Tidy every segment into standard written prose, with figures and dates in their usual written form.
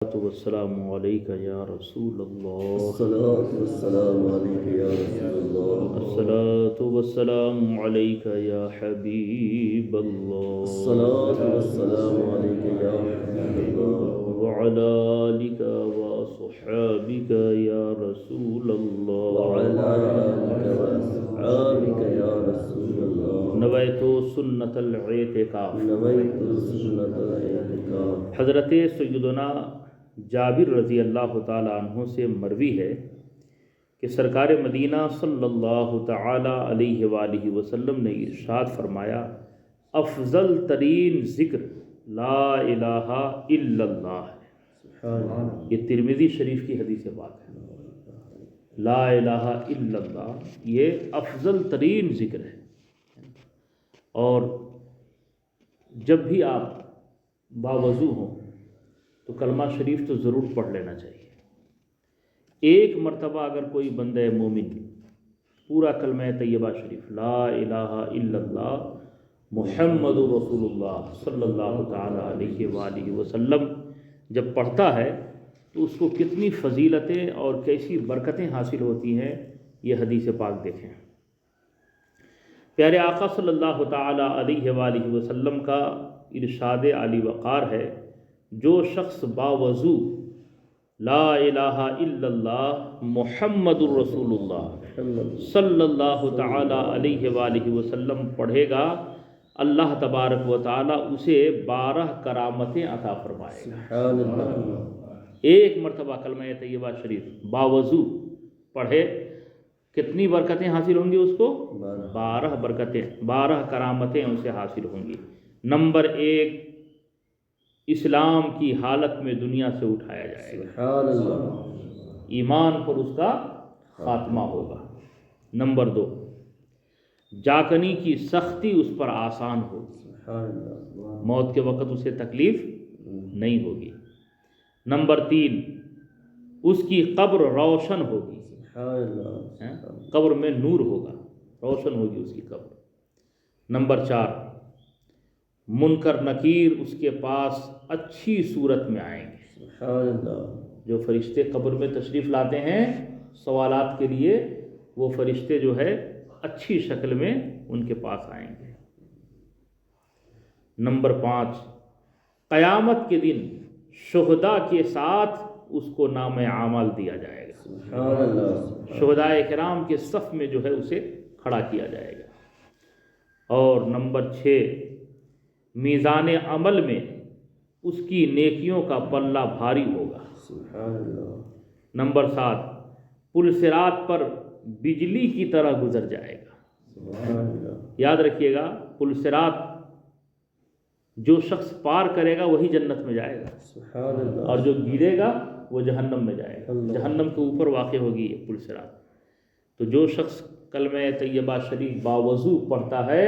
والسلام علیک یا رسول اللہ الصلاة والسلام علیک یا رسول اللہ الصلاۃ والسلام علیک یا حبیب اللہ الصلاة والسلام علیک یا حبیب اللہ وعلی آلک وصحابک یا رسول اللہ وعلی آلک وأصحابک یا رسول اللہ نویت سنت الاعتکاف نویت سنت الاعتکاف۔ حضرت سیدنا جابر رضی اللہ تعالی عنہ سے مروی ہے کہ سرکار مدینہ صلی اللہ تعالی علیہ وآلہ وسلم نے ارشاد فرمایا، افضل ترین ذکر لا الہ الا اللہ ہے۔ یہ ترمذی شریف کی حدیث پاک ہے۔ لا الہ الا اللہ یہ افضل ترین ذکر ہے، اور جب بھی آپ باوضو ہوں تو کلمہ شریف تو ضرور پڑھ لینا چاہیے۔ ایک مرتبہ اگر کوئی بندہ مومن پورا کلمہ طیبہ شریف لا الہ الا اللہ محمد رسول اللہ صلی اللہ تعالی علیہ وآلہ وسلم جب پڑھتا ہے تو اس کو کتنی فضیلتیں اور کیسی برکتیں حاصل ہوتی ہیں، یہ حدیث پاک دیکھیں۔ پیارے آقا صلی اللہ تعالی علیہ وآلہ وسلم کا ارشاد عالی وقار ہے، جو شخص باوضو لا الہ الا اللہ محمد الرسول اللہ صلی اللہ تعالی علیہ وآلہ وسلم پڑھے گا، اللہ تبارک و تعالی اسے 12 کرامتیں عطا فرمائے گا۔ ایک مرتبہ کلمہ طیبہ شریف باوضو پڑھے، کتنی برکتیں حاصل ہوں گی اس کو؟ 12 برکتیں، 12 کرامتیں اسے حاصل ہوں گی۔ نمبر 1، اسلام کی حالت میں دنیا سے اٹھایا جائے گا، ایمان پر اس کا خاتمہ ہوگا۔ نمبر 2، جاکنی کی سختی اس پر آسان ہوگی، موت کے وقت اسے تکلیف نہیں ہوگی۔ نمبر 3، اس کی قبر روشن ہوگی، قبر میں نور ہوگا، روشن ہوگی اس کی قبر۔ نمبر 4، منکر نکیر اس کے پاس اچھی صورت میں آئیں گے۔ جو فرشتے قبر میں تشریف لاتے ہیں سوالات کے لیے، وہ فرشتے جو ہے اچھی شکل میں ان کے پاس آئیں گے۔ نمبر 5، قیامت کے دن شہداء کے ساتھ اس کو نام اعمال دیا جائے گا، شہداء کرام کے صف میں جو ہے اسے کھڑا کیا جائے گا۔ اور نمبر 6، میزان عمل میں اس کی نیکیوں کا پلہ بھاری ہوگا۔ نمبر 7، پل صراط پر بجلی کی طرح گزر جائے گا۔ یاد رکھیے گا، پل صراط جو شخص پار کرے گا وہی جنت میں جائے گا، اور جو گرے گا وہ جہنم میں جائے گا۔ جہنم کے اوپر واقع ہوگی یہ پل صراط۔ تو جو شخص کلمہ طیبہ شریف باوضو پڑھتا ہے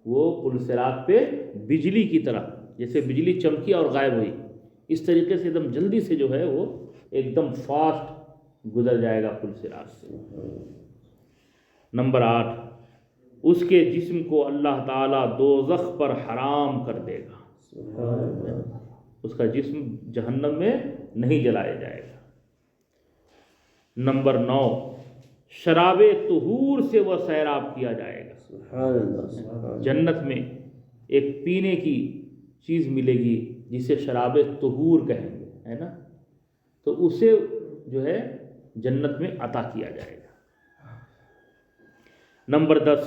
وہ پل صراط پہ بجلی کی طرح، جیسے بجلی چمکی اور غائب ہوئی، اس طریقے سے ایک دم جلدی سے جو ہے وہ ایک دم فاسٹ گزر جائے گا پل صراط سے۔ نمبر 8، اس کے جسم کو اللہ تعالیٰ دوزخ پر حرام کر دے گا، اس کا جسم جہنم میں نہیں جلایا جائے گا۔ نمبر 9، شراب طہور سے وہ سیراب کیا جائے گا۔ جنت میں ایک پینے کی چیز ملے گی جسے شراب طہور کہیں گے، ہے نا، تو اسے جو ہے جنت میں عطا کیا جائے گا۔ نمبر 10،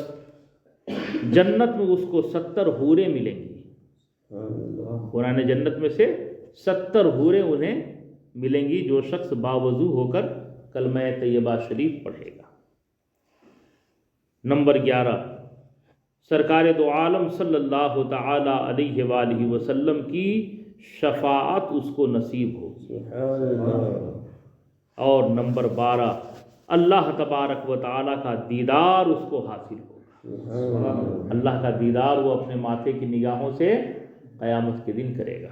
جنت میں اس کو 70 حوریں ملیں گی، قرآن جنت میں سے 70 حوریں انہیں ملیں گی جو شخص باوضو ہو کر کلمہ طیبہ شریف پڑھے گا۔ نمبر 11، سرکار دو عالم صلی اللہ تعالی علیہ وآلہ وسلم کی شفاعت اس کو نصیب ہوگی۔ اور نمبر 12، اللہ تبارک و تعالی کا دیدار اس کو حاصل ہوگا، اللہ کا دیدار وہ اپنے ماتھے کی نگاہوں سے قیامت کے دن کرے گا۔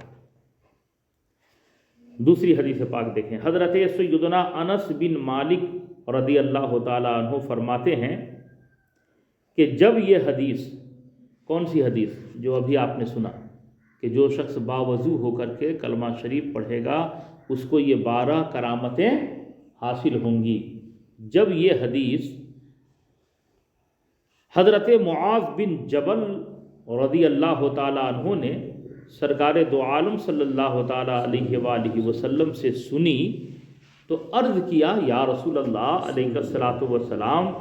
دوسری حدیث پاک دیکھیں، حضرت سیدنا انس بن مالک رضی اللہ تعالی عنہ فرماتے ہیں کہ جب یہ حدیث، کون سی حدیث؟ جو ابھی آپ نے سنا کہ جو شخص باوضو ہو کر کے کلمہ شریف پڑھے گا اس کو یہ 12 کرامتیں حاصل ہوں گی۔ جب یہ حدیث حضرت معاذ بن جبل رضی اللہ تعالیٰ عنہ نے سرکار دو عالم صلی اللہ تعالیٰ علیہ وآلہ وسلم سے سنی تو عرض کیا، یا رسول اللہ علیہ الصلاۃ والسلام،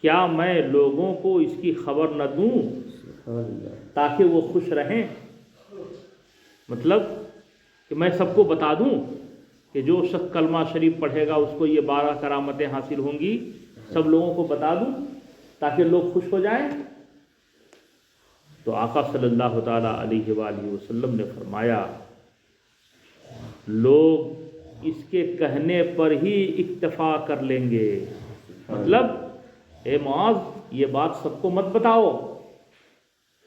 کیا میں لوگوں کو اس کی خبر نہ دوں تاکہ وہ خوش رہیں؟ مطلب کہ میں سب کو بتا دوں کہ جو شخص کلمہ شریف پڑھے گا اس کو یہ 12 کرامتیں حاصل ہوں گی، سب لوگوں کو بتا دوں تاکہ لوگ خوش ہو جائیں؟ تو آقا صلی اللہ تعالیٰ علیہ وآلہ وسلم نے فرمایا، لوگ اس کے کہنے پر ہی اکتفا کر لیں گے۔ مطلب اے معاذ، یہ بات سب کو مت بتاؤ،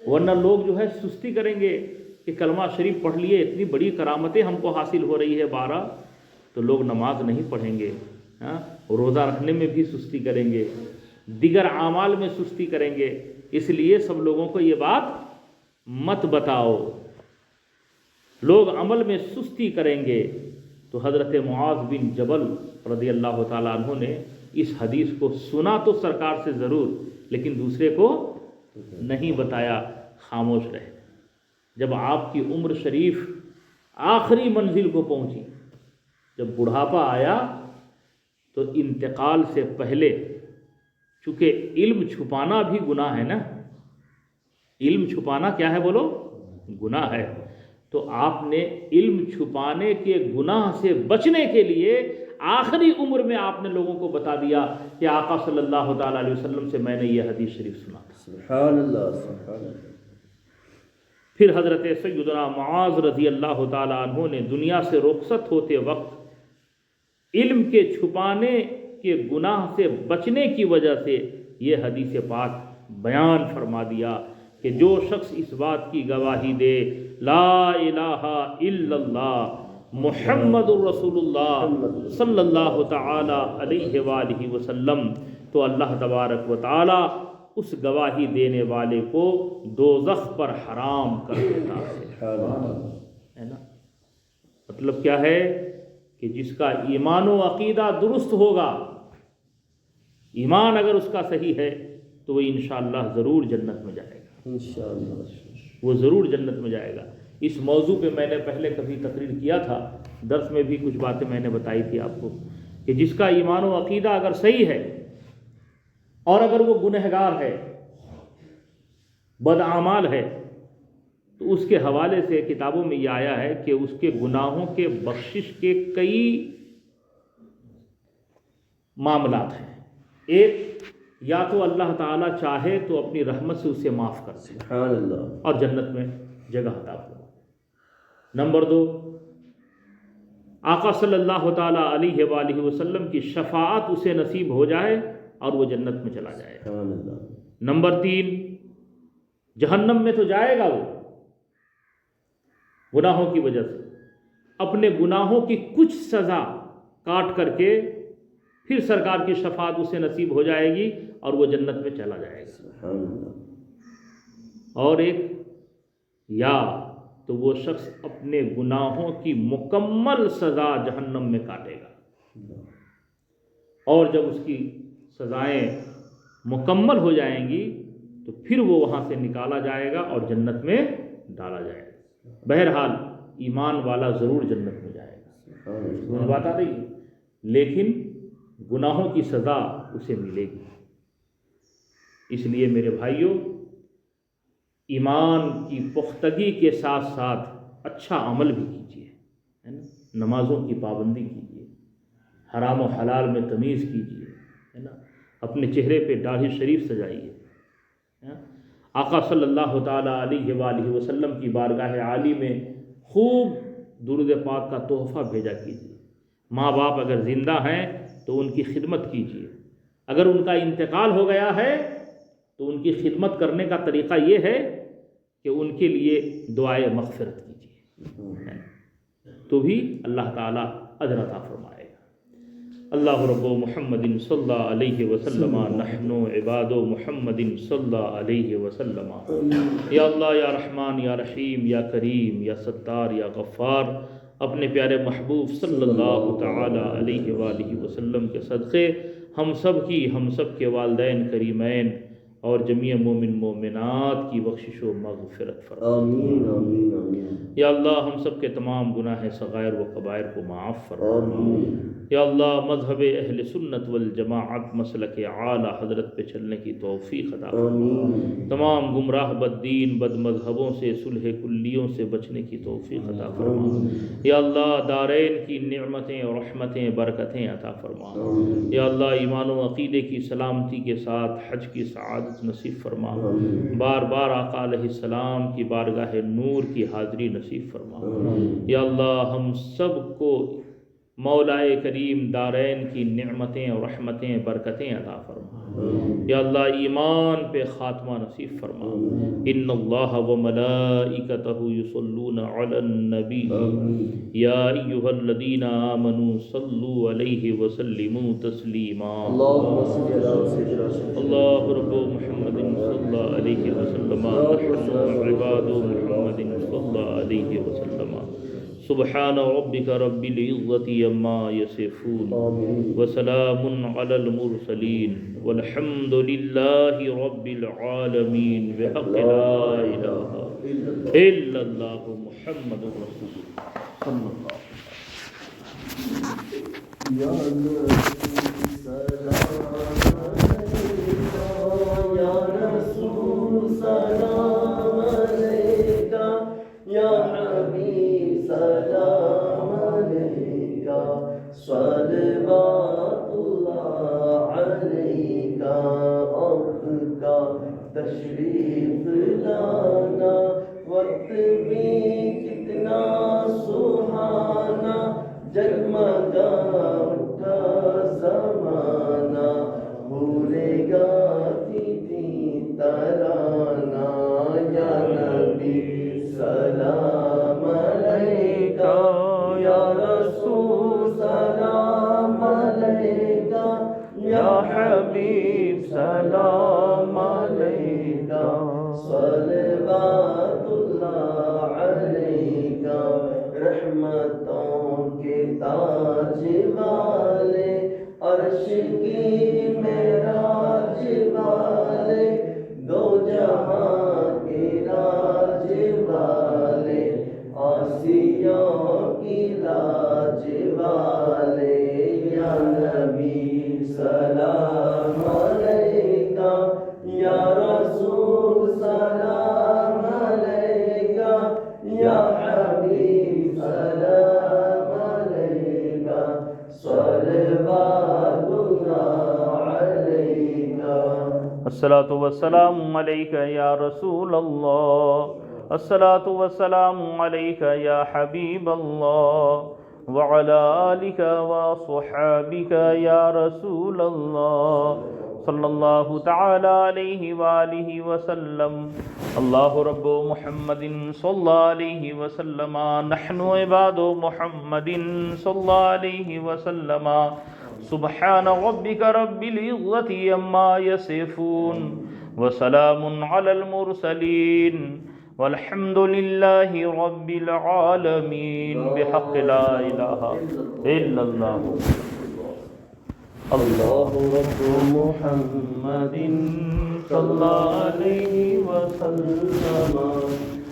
ورنہ لوگ جو ہے سستی کریں گے کہ کلمہ شریف پڑھ لیے، اتنی بڑی کرامتیں ہم کو حاصل ہو رہی ہے 12، تو لوگ نماز نہیں پڑھیں گے، روزہ رکھنے میں بھی سستی کریں گے، دیگر اعمال میں سستی کریں گے، اس لیے سب لوگوں کو یہ بات مت بتاؤ، لوگ عمل میں سستی کریں گے۔ تو حضرت معاذ بن جبل رضی اللہ تعالیٰ عنہ نے اس حدیث کو سنا تو سرکار سے ضرور، لیکن دوسرے کو نہیں بتایا، خاموش رہے۔ جب آپ کی عمر شریف آخری منزل کو پہنچی، جب بڑھاپا آیا تو انتقال سے پہلے، چونکہ علم چھپانا بھی گناہ ہے نا، علم چھپانا کیا ہے بولو؟ گناہ ہے۔ تو آپ نے علم چھپانے کے گناہ سے بچنے کے لیے آخری عمر میں آپ نے لوگوں کو بتا دیا کہ آقا صلی اللہ تعالیٰ علیہ وسلم سے میں نے یہ حدیث شریف سنا تھا۔ سبحان اللہ، سبحان اللہ۔ پھر حضرت سیدنا معاذ رضی اللہ تعالیٰ عنہ نے دنیا سے رخصت ہوتے وقت علم کے چھپانے کے گناہ سے بچنے کی وجہ سے یہ حدیث پاک بیان فرما دیا کہ جو شخص اس بات کی گواہی دے لا الہ الا اللہ محمد الرسول اللہ صلی اللہ تعالی علیہ وآلہ وسلم، تو اللہ تبارک و تعالی اس گواہی دینے والے کو دوزخ پر حرام کر دیتا ہے نا۔ مطلب کیا ہے کہ جس کا ایمان و عقیدہ درست ہوگا، ایمان اگر اس کا صحیح ہے تو وہ انشاءاللہ ضرور جنت میں جائے گا، انشاءاللہ وہ ضرور جنت میں جائے گا۔ اس موضوع پہ میں نے پہلے کبھی تقریر کیا تھا، درس میں بھی کچھ باتیں میں نے بتائی تھی آپ کو کہ جس کا ایمان و عقیدہ اگر صحیح ہے اور اگر وہ گنہگار ہے، بدعمال ہے، تو اس کے حوالے سے کتابوں میں یہ آیا ہے کہ اس کے گناہوں کے بخشش کے کئی معاملات ہیں۔ ایک، یا تو اللہ تعالیٰ چاہے تو اپنی رحمت سے اسے معاف کر دے سبحان اللہ، اور جنت میں جگہ عطا فرمائے۔ نمبر 2، آقا صلی اللہ تعالیٰ علیہ وآلہ وسلم کی شفاعت اسے نصیب ہو جائے اور وہ جنت میں چلا جائے۔ سبحان اللہ۔ نمبر 3، جہنم میں تو جائے گا وہ گناہوں کی وجہ سے، اپنے گناہوں کی کچھ سزا کاٹ کر کے پھر سرکار کی شفاعت اسے نصیب ہو جائے گی اور وہ جنت میں چلا جائے گا۔ سبحان اللہ۔ اور ایک، یا تو وہ شخص اپنے گناہوں کی مکمل سزا جہنم میں کاٹے گا، اور جب اس کی سزائیں مکمل ہو جائیں گی تو پھر وہ وہاں سے نکالا جائے گا اور جنت میں ڈالا جائے گا۔ بہرحال ایمان والا ضرور جنت میں جائے گا، وہ بات آ رہی ہے، لیکن گناہوں کی سزا اسے ملے گی۔ اس لیے میرے بھائیوں، ایمان کی پختگی کے ساتھ ساتھ اچھا عمل بھی کیجیے، ہے نا، نمازوں کی پابندی کیجیے، حرام و حلال میں تمیز کیجیے، ہے نا، اپنے چہرے پہ داڑھی شریف سجائیے، آقا صلی اللہ تعالیٰ علیہ وآلہ وسلم کی بارگاہ عالی میں خوب درود پاک کا تحفہ بھیجا کیجیے۔ ماں باپ اگر زندہ ہیں تو ان کی خدمت کیجیے، اگر ان کا انتقال ہو گیا ہے تو ان کی خدمت کرنے کا طریقہ یہ ہے کہ ان کے لیے دعائے مغفرت کیجیے، تو بھی اللہ تعالیٰ اجر عطا فرمائے گا۔ اللہ رب محمد صلی اللہ علیہ وسلم، نحن عباد محمد صلی اللہ علیہ وسلم۔ یا اللہ، یا رحمان، یا رحیم، یا کریم، یا ستار، یا غفار، اپنے پیارے محبوب صلی اللہ تعالی علیہ وآلہ وسلم کے صدقے ہم سب کے والدین کریمین اور جمیع مومن مومنات کی بخشش و مغفرت فرما۔ آمین آمین آمین۔ یا اللہ ہم سب کے تمام گناہ صغائر و کبائر کو معاف فرما۔ آمین۔ یا اللہ مذہب اہل سنت والجماعت مسلک اعلیٰ حضرت پہ چلنے کی توفیق عطا فرما۔ آمین۔ تمام گمراہ بد دین بد مذہبوں سے صلح کلیوں سے بچنے کی توفیق عطا فرما۔ یا اللہ دارین کی نعمتیں اور رحمتیں برکتیں عطا فرما۔ یا اللہ ایمان و عقیدے کی سلامتی کے ساتھ حج کی سعادت نصیب فرما۔ بار بار آقا علیہ السلام کی بارگاہ نور کی حاضری نصیب فرما۔ یا اللہ ہم سب کو مولا کریم دارین کی نعمتیں اور رحمتیں برکتیں عطا فرما۔ یا اللہ ایمان پہ خاتمہ نصیب فرما۔ ان اللہ و ملائکتہ یصلون علی النبی یا ایہا الذین آمنوا صلوا علیہ وسلموا تسلیما۔ اللہم صل علی سیدنا اللہ رب محمد صلی اللہ علیہ وسلم نحن عباد محمد صلی اللہ علیہ وسلم۔ سبحان ربک رب العزة عما یصفون وسلام علی المرسلین والحمد للہ رب العالمین بحق لا الہ الا اللہ محمد رسول اللہ صلی اللہ یا رسول سلام علیکہ یا حبیب سلام علیکہ صلوات اللہ علیکہ آپ کا تشریف لانا وقت بھی کتنا سہانا جگمگا اٹھا زمانہ بھولے گاتی تھی ترانہ یا نبی سلام علیکہ یا رسول سلام علیکہ یا حبیب سلام علیکہ صلوات اللہ علیکہ رحمتوں کے تاج والے عرش کی معراج والے دو جہاں کے راج والے آسیوں کی لاج والے یا نبی سلام علیکہ یا رسول سلام علیکہ یا حبیب سلام علیکہ صلوات اللہ علیکہ۔ الصلاة والسلام علیک یا رسول اللہ، الصلاة والسلام علیک یا حبیب اللہ، وعلی آلک وصحابک یا رسول اللہ، صلی اللہ تعالی علیہ وآلہ وسلم۔ اللہ رب محمد صلی اللہ علیہ وسلم نحن عباد محمد صلی اللہ علیہ وسلم۔ سبحان ربک رب العزة عما یصفون وسلام علی المرسلین والحمد للہ رب العالمین بحق لا الہ الا اللہ۔ اللہ رب محمد صلی اللہ علیہ وسلم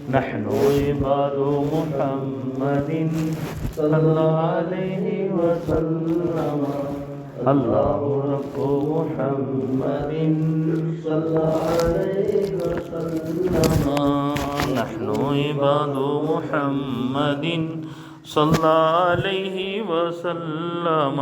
نحن عباد محمد صلی اللہ علیہ وسلم۔ اللہ رب محمد صلی اللہ علیہ وسلم نحن عباد محمد صلی اللہ علیہ وسلم۔